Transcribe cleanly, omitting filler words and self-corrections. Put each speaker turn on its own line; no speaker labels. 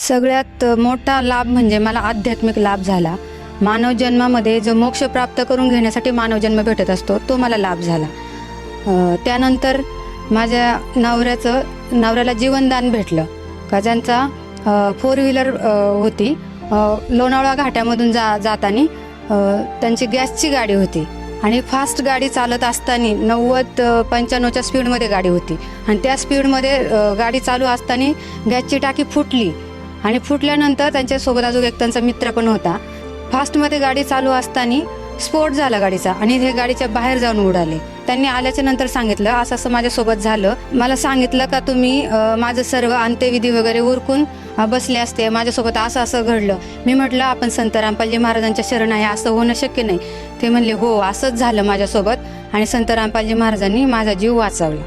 सगळ्यात मोठा लाभ म्हणजे मला आध्यात्मिक लाभ झाला. मानव जन्मामध्ये जो मोक्ष प्राप्त करून घेण्यासाठी मानव जन्म भेटत असतो तो मला लाभ झाला. त्यानंतर माझ्या नवऱ्याला जीवनदान भेटलं का ज्यांचा 4 व्हीलर होती. लोणावळा घाटामधून जाताना त्यांची गॅसची गाडी होती आणि फास्ट गाडी चालत असताना 90-95च्या स्पीडमध्ये गाडी होती आणि त्या स्पीडमध्ये गाडी चालू असताना गॅसची टाकी फुटली आणि फुटल्यानंतर त्यांच्यासोबत अजून एक त्यांचा मित्र पण होता. फास्टमध्ये गाडी चालू असताना स्फोट झाला गाडीचा आणि हे गाडीच्या बाहेर जाऊन उडाले. त्यांनी आल्याच्या नंतर सांगितलं असं असं माझ्यासोबत झालं. मला सांगितलं का तुम्ही माझं सर्व अंत्यविधी वगैरे उरकून बसले असते, माझ्यासोबत असं असं घडलं. मी म्हटलं आपण संत रामपालजी महाराजांच्या शरण आहे, असं होणं शक्य नाही. ते म्हणले हो असंच झालं माझ्यासोबत आणि संत रामपालजी महाराजांनी माझा जीव वाचवला.